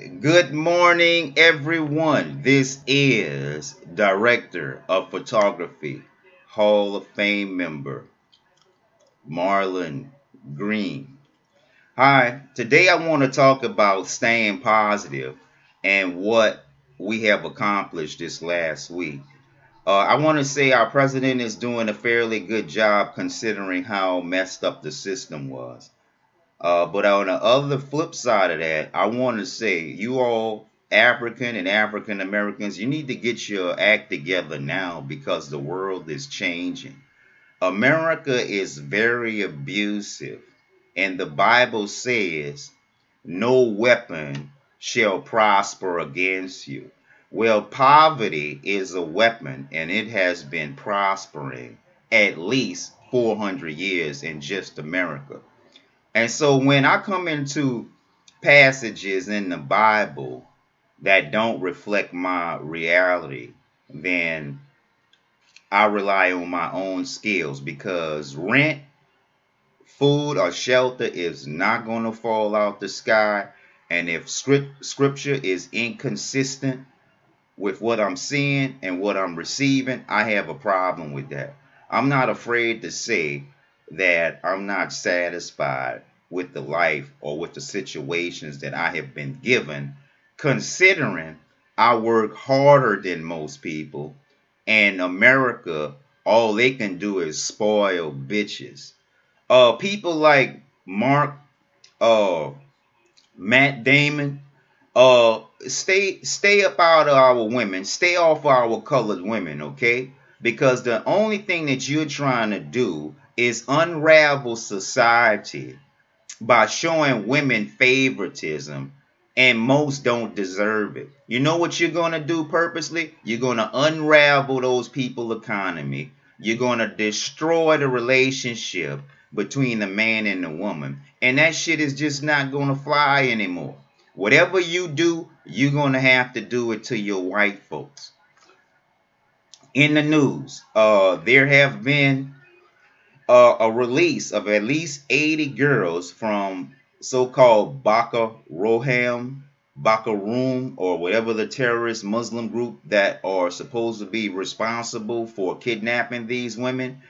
Good morning, everyone. This is Director of Photography, Hall of Fame member, Marlon Green. Hi, today I want to talk about staying positive and what we have accomplished this last week. I want to say our president is doing a fairly good job considering how messed up the system was. But on the other flip side of that, I want to say you all African and African Americans, you need to get your act together now because the world is changing. America is very abusive, and the Bible says, no weapon shall prosper against you. Well, poverty is a weapon, and it has been prospering at least 400 years in just America. And so when I come into passages in the Bible that don't reflect my reality, then I rely on my own skills because rent, food, or shelter is not going to fall out the sky. And if scripture is inconsistent with what I'm seeing and what I'm receiving, I have a problem with that. I'm not afraid to say that I'm not satisfied with the life or with the situations that I have been given, considering I work harder than most people, and America, all they can do is spoil bitches. People like Mark, uh, Matt Damon, stay up out of our women, stay off our colored women, okay? Because the only thing that you're trying to do is unravel society by showing women favoritism, and most don't deserve it. You know what you're going to do purposely? You're going to unravel those people economy. You're going to destroy the relationship between the man and the woman, and that shit is just not going to fly anymore. Whatever you do, you're going to have to do it to your white folks. In the news, there have been a release of at least 80 girls from so-called Boko Room, or whatever the terrorist Muslim group that are supposed to be responsible for kidnapping these women.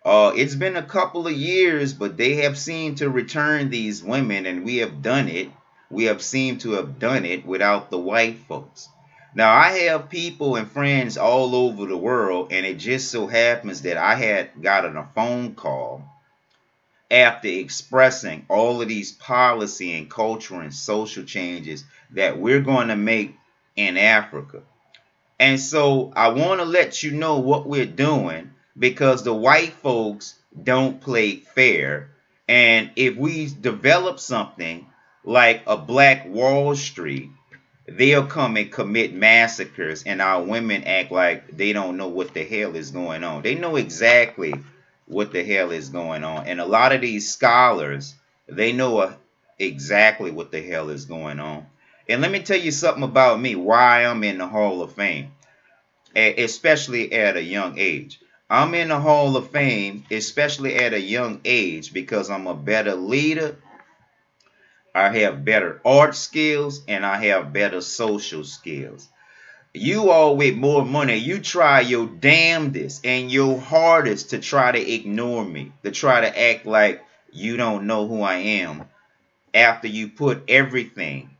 It's been a couple of years, but they have seemed to return these women, and we have done it. We have seemed to have done it without the white folks. Now, I have people and friends all over the world, and it just so happens that I had gotten a phone call after expressing all of these policy and cultural and social changes that we're going to make in Africa. And so I want to let you know what we're doing because the white folks don't play fair. And if we develop something like a Black Wall Street, they'll come and commit massacres, and our women act like they don't know what the hell is going on. They know exactly what the hell is going on. And a lot of these scholars, they know exactly what the hell is going on. And let me tell you something about me, why I'm in the Hall of Fame, especially at a young age. I'm in the Hall of Fame, especially at a young age, because I'm a better leader, I have better art skills, and I have better social skills. You all with more money, you try your damnedest and your hardest to try to ignore me, to try to act like you don't know who I am after you put everything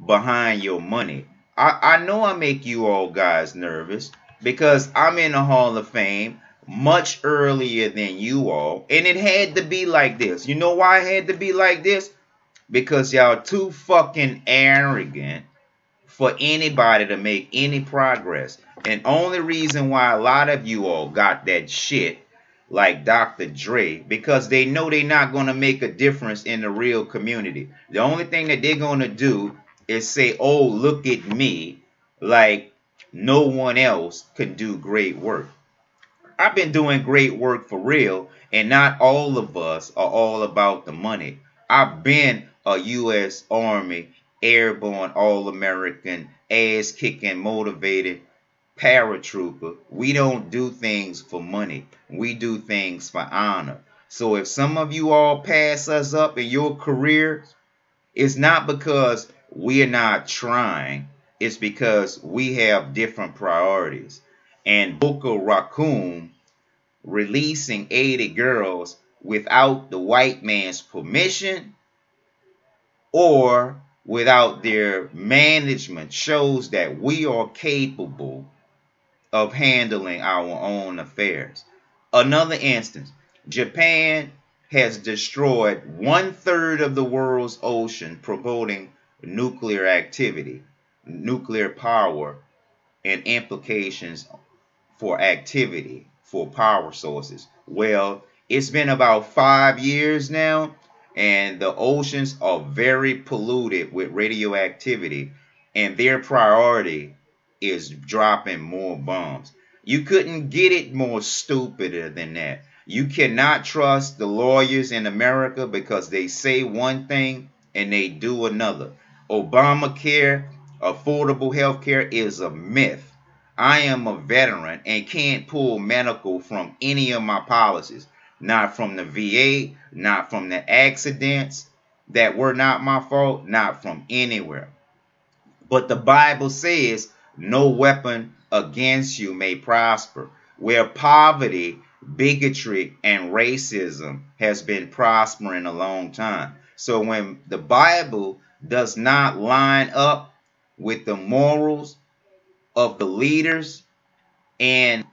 behind your money. I know I make you all guys nervous because I'm in the Hall of Fame much earlier than you all, and it had to be like this. You know why it had to be like this? Because y'all too fucking arrogant for anybody to make any progress. And only reason why a lot of you all got that shit like Dr. Dre, because they know they're not going to make a difference in the real community. The only thing that they're going to do is say, oh, look at me, like no one else can do great work. I've been doing great work for real, and not all of us are all about the money. I've been a U.S. Army airborne all-American ass-kicking motivated paratrooper. We don't do things for money. We do things for honor. So if some of you all pass us up in your career, it's not because we're not trying. It's because we have different priorities. And Boko Raccoon releasing 80 girls without the white man's permission or without their management shows that we are capable of handling our own affairs. Another instance, Japan has destroyed 1/3 of the world's ocean, promoting nuclear activity, nuclear power, and implications for activity for power sources. Well, it's been about 5 years now, and the oceans are very polluted with radioactivity, and their priority is dropping more bombs. You couldn't get it more stupider than that. You cannot trust the lawyers in America because they say one thing and they do another. Obamacare, affordable health care, is a myth. I am a veteran and can't pull medical from any of my policies. Not from the VA, not from the accidents that were not my fault, not from anywhere. But the Bible says no weapon against you may prosper. Where poverty, bigotry, and racism has been prospering a long time. So when the Bible does not line up with the morals of the leaders and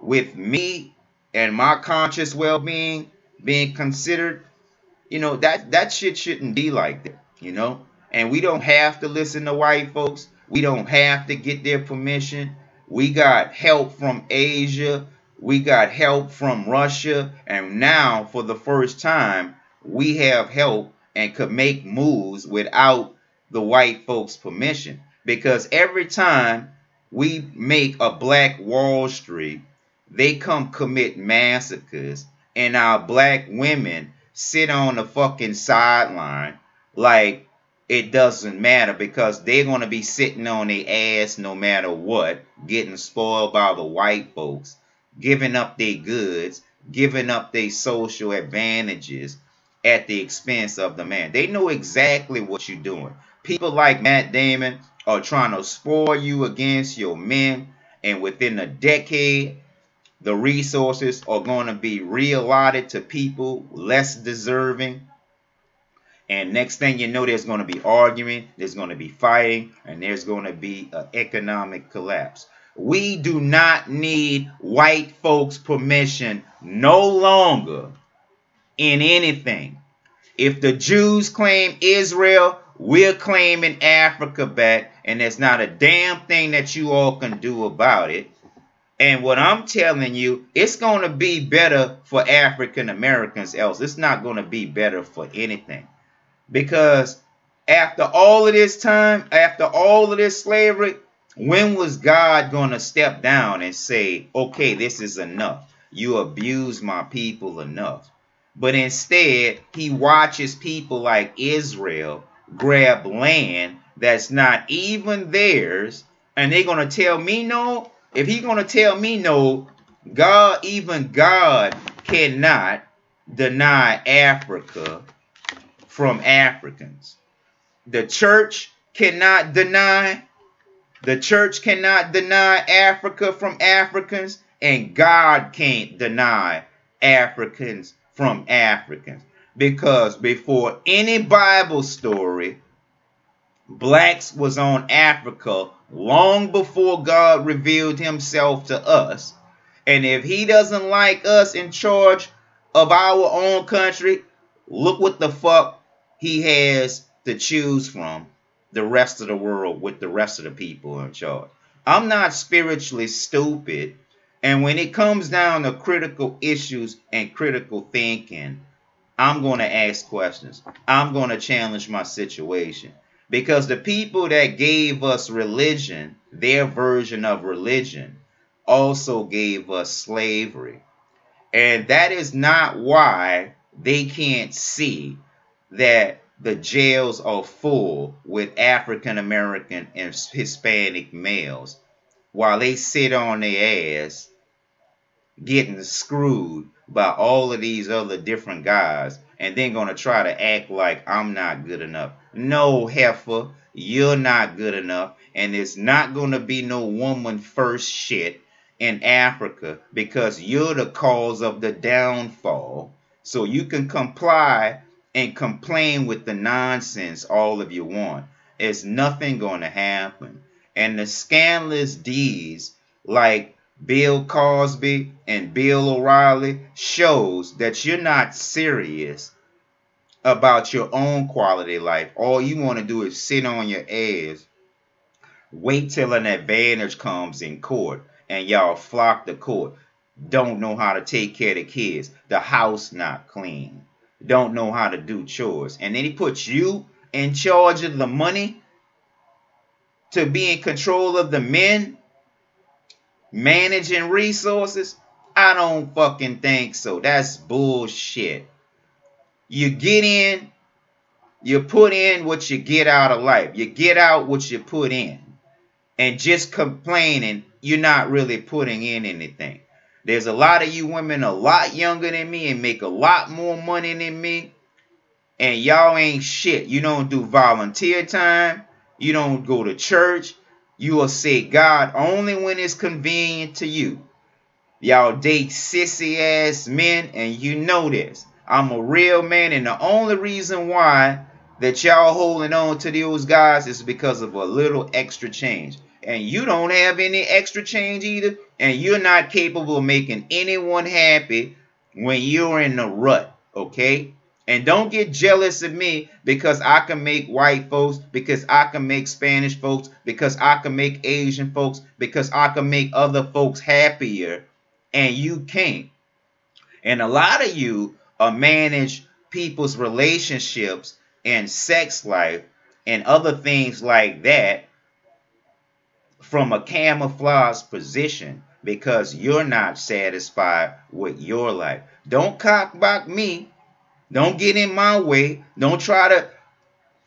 with me and my conscious well-being being considered, that shit shouldn't be like that. And we don't have to listen to white folks. We don't have to get their permission. We got help from Asia. We got help from Russia. And now, for the first time, we have help and could make moves without the white folks' permission. Because every time we make a black Wall Street, they come commit massacres, and our black women sit on the fucking sideline like it doesn't matter because they're going to be sitting on their ass no matter what, getting spoiled by the white folks, giving up their goods, giving up their social advantages at the expense of the man. They know exactly what you're doing. People like Matt Damon are trying to spoil you against your men, and within a decade, the resources are going to be reallotted to people less deserving. And next thing you know, there's going to be arguing, there's going to be fighting, and there's going to be an economic collapse. We do not need white folks' permission no longer in anything. If the Jews claim Israel, we're claiming Africa back, and there's not a damn thing that you all can do about it. And what I'm telling you, it's going to be better for African Americans, else it's not going to be better for anything. Because after all of this time, after all of this slavery, when was God going to step down and say, okay, this is enough. You abuse my people enough. But instead, he watches people like Israel grab land that's not even theirs, and they're going to tell me no. If he's going to tell me no, even God cannot deny Africa from Africans. The church cannot deny Africa from Africans, and God can't deny Africans from Africans. Because before any Bible story, blacks was on Africa long before God revealed himself to us. And if he doesn't like us in charge of our own country, look what the fuck he has to choose from the rest of the world with the rest of the people in charge. I'm not spiritually stupid. And when it comes down to critical issues and critical thinking, I'm going to ask questions. I'm going to challenge my situation. Because the people that gave us religion, their version of religion, also gave us slavery. And that is not why they can't see that the jails are full with African American and Hispanic males while they sit on their ass getting screwed by all of these other different guys and then gonna try to act like I'm not good enough. No, heifer, you're not good enough, and it's not gonna be no woman first shit in Africa because you're the cause of the downfall. So you can comply and complain with the nonsense all of you want. It's nothing gonna happen. And the scandalous deeds like Bill Cosby and Bill O'Reilly shows that you're not serious about your own quality of life. All you want to do is sit on your ass, wait till an advantage comes in court, and y'all flock to court. Don't know how to take care of the kids. The house not clean. Don't know how to do chores. And then he puts you in charge of the money to be in control of the men managing resources. I don't fucking think so. That's bullshit. You get in, you put in what you get out of life. You get out what you put in. And just complaining, you're not really putting in anything. There's a lot of you women a lot younger than me and make a lot more money than me. And y'all ain't shit. You don't do volunteer time. You don't go to church. You will say God only when it's convenient to you. Y'all date sissy ass men, and you know this. I'm a real man, and the only reason why that y'all holding on to those guys is because of a little extra change. And you don't have any extra change either, and you're not capable of making anyone happy when you're in a rut, okay? And don't get jealous of me because I can make white folks, because I can make Spanish folks, because I can make Asian folks, because I can make other folks happier, and you can't. And a lot of you manage people's relationships and sex life and other things like that from a camouflage position because you're not satisfied with your life. Don't cockblock me. Don't get in my way. Don't try to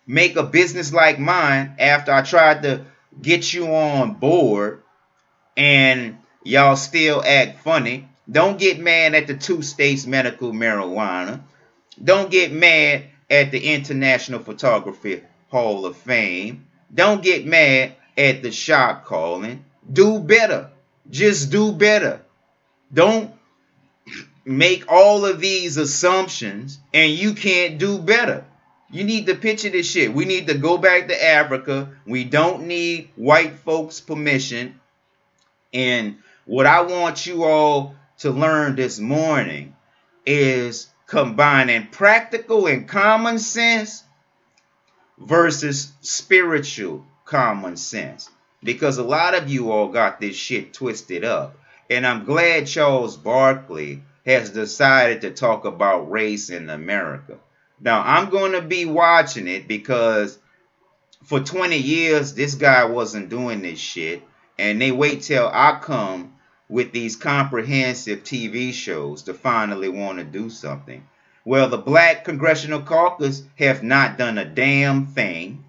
make a business like mine after I tried to get you on board and y'all still act funny. Don't get mad at the 2 states medical marijuana. Don't get mad at the International Photography Hall of Fame. Don't get mad at the shot calling. Do better. Just do better. Don't make all of these assumptions and you can't do better. You need to picture this shit. We need to go back to Africa. We don't need white folks' permission. And what I want you all to learn this morning is combining practical and common sense versus spiritual common sense. Because a lot of you all got this shit twisted up. And I'm glad Charles Barkley has decided to talk about race in America. Now, I'm going to be watching it because for 20 years, this guy wasn't doing this shit. And they wait till I come with these comprehensive TV shows to finally want to do something. Well, the Black Congressional Caucus have not done a damn thing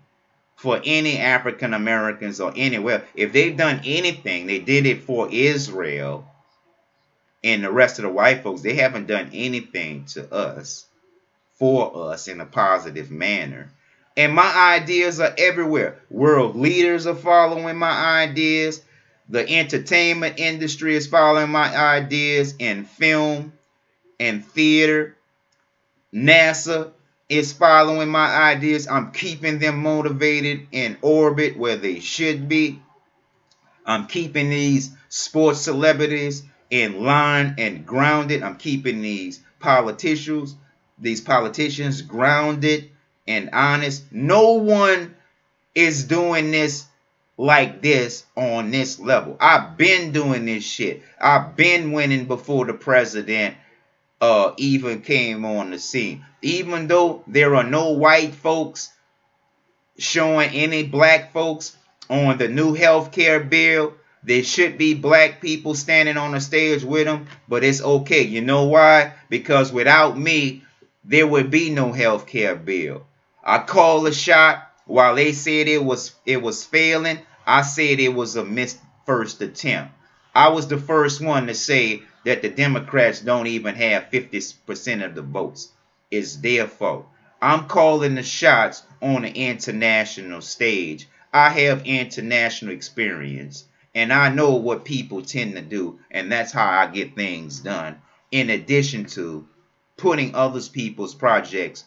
for any African Americans or anywhere. If they've done anything, they did it for Israel and the rest of the white folks. They haven't done anything to us, for us in a positive manner. And my ideas are everywhere. World leaders are following my ideas. The entertainment industry is following my ideas in film and theater. NASA is following my ideas. I'm keeping them motivated in orbit where they should be. I'm keeping these sports celebrities in line and grounded. I'm keeping these politicians grounded and honest. No one is doing this like this on this level. I've been doing this shit. I've been winning before the president even came on the scene. Even though there are no white folks showing any black folks on the new health care bill, there should be black people standing on the stage with them, but it's okay. You know why? Because without me, there would be no health care bill. I called a shot while they said it was failing. I said it was a missed first attempt. I was the first one to say that the Democrats don't even have 50% of the votes. It's their fault. I'm calling the shots on the international stage. I have international experience, and I know what people tend to do, and that's how I get things done. In addition to putting other people's projects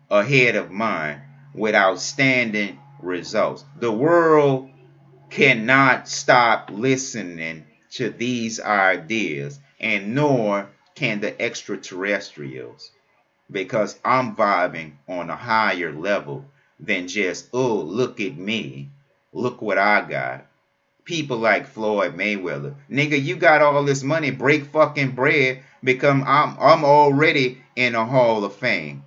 ahead of mine with outstanding results. The world cannot stop listening to these ideas, and nor can the extraterrestrials, because I'm vibing on a higher level than just, oh, look at me, look what I got. People like Floyd Mayweather, nigga, you got all this money, break fucking bread, because I'm already in a Hall of Fame.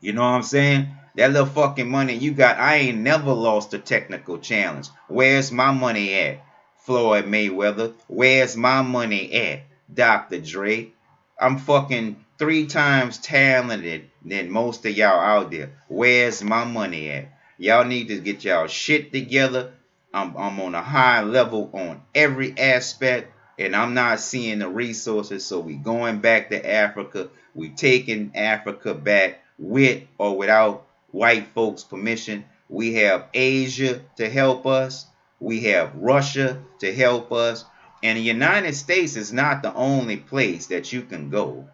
You know what I'm saying? That little fucking money you got, I ain't never lost a technical challenge. Where's my money at, Floyd Mayweather? Where's my money at, Dr. Dre? I'm fucking 3 times talented than most of y'all out there. Where's my money at? Y'all need to get y'all shit together. I'm on a high level on every aspect, and I'm not seeing the resources, so we going back to Africa. We taking Africa back with or without white folks' permission. We have Asia to help us. We have Russia to help us. And the United States is not the only place that you can go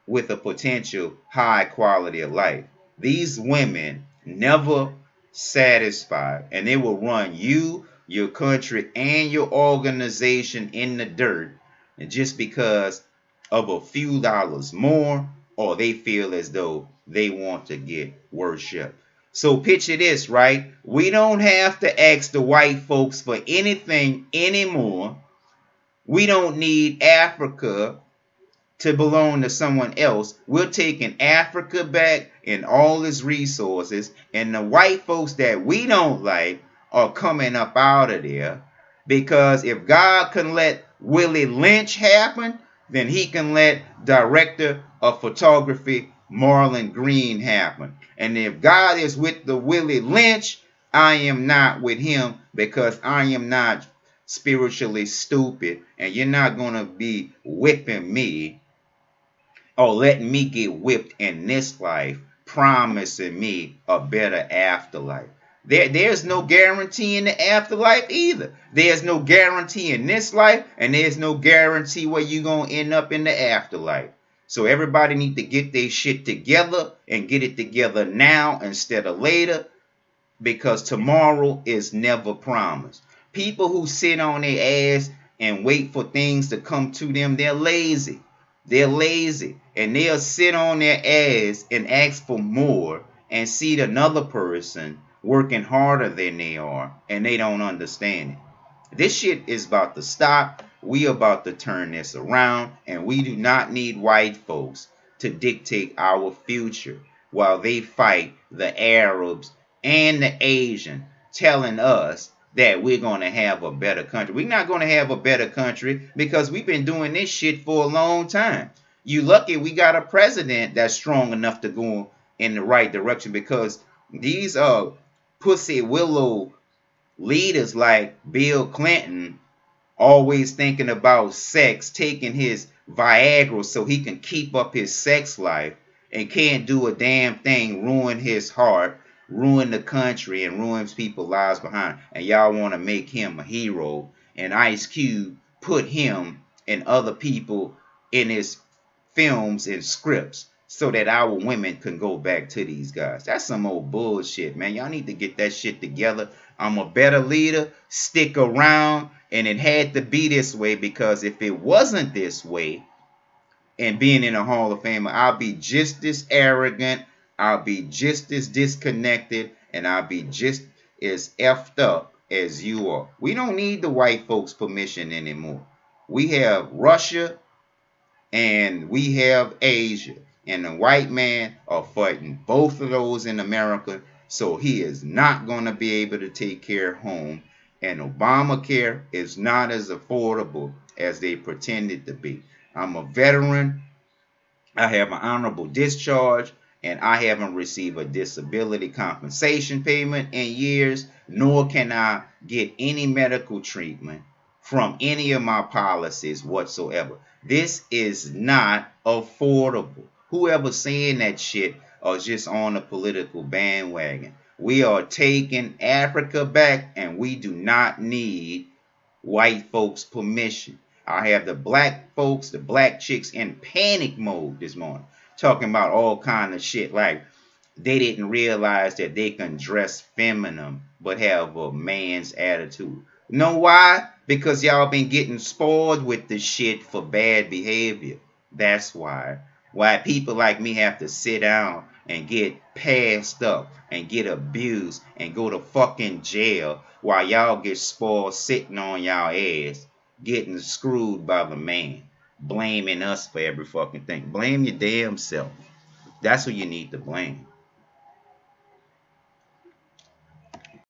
with a potential high quality of life. These women never satisfied, and they will run you, your country, and your organization in the dirt just because of a few dollars more, or they feel as though they want to get worship. So picture this, right? We don't have to ask the white folks for anything anymore. We don't need Africa to belong to someone else. We're taking Africa back and all its resources, and the white folks that we don't like are coming up out of there, because if God can let Willie Lynch happen, then he can let director of photography Marlon Green happen. And if God is with the Willie Lynch, I am not with him, because I am not spiritually stupid, and you're not going to be whipping me or letting me get whipped in this life, promising me a better afterlife. There's no guarantee in the afterlife either. There's no guarantee in this life, and there's no guarantee where you're going to end up in the afterlife. So everybody need to get their shit together, and get it together now instead of later, because tomorrow is never promised. People who sit on their ass and wait for things to come to them, they're lazy. They're lazy, and they'll sit on their ass and ask for more and see another person working harder than they are, and they don't understand it. This shit is about to stop. We about to turn this around, and we do not need white folks to dictate our future while they fight the Arabs and the Asian, telling us that we're going to have a better country. We're not going to have a better country because we've been doing this shit for a long time. You lucky we got a president that's strong enough to go in the right direction, because these pussy willow leaders like Bill Clinton, always thinking about sex, taking his Viagra so he can keep up his sex life, and can't do a damn thing, ruin his heart, ruin the country, and ruins people's lives behind. And y'all want to make him a hero, and Ice Cube put him and other people in his films and scripts so that our women can go back to these guys. That's some old bullshit, man. Y'all need to get that shit together. I'm a better leader. Stick around. And it had to be this way, because if it wasn't this way, and being in a Hall of Fame, I'll be just as arrogant, I'll be just as disconnected, and I'll be just as effed up as you are. We don't need the white folks' permission anymore. We have Russia and we have Asia, and the white man are fighting both of those in America, so he is not going to be able to take care of home, and Obamacare is not as affordable as they pretended to be. I'm a veteran. I have an honorable discharge, and I haven't received a disability compensation payment in years, nor can I get any medical treatment from any of my policies whatsoever. This is not affordable. whoever saying that shit are just on a political bandwagon. We are taking Africa back, and we do not need white folks' permission. I have the black folks, the black chicks in panic mode this morning, talking about all kind of shit like they didn't realize that they can dress feminine but have a man's attitude. Know why? Because y'all been getting spoiled with the shit for bad behavior. That's why. Why people like me have to sit down and get passed up and get abused and go to fucking jail while y'all get spoiled sitting on y'all ass, getting screwed by the man, blaming us for every fucking thing. Blame your damn self. That's who you need to blame.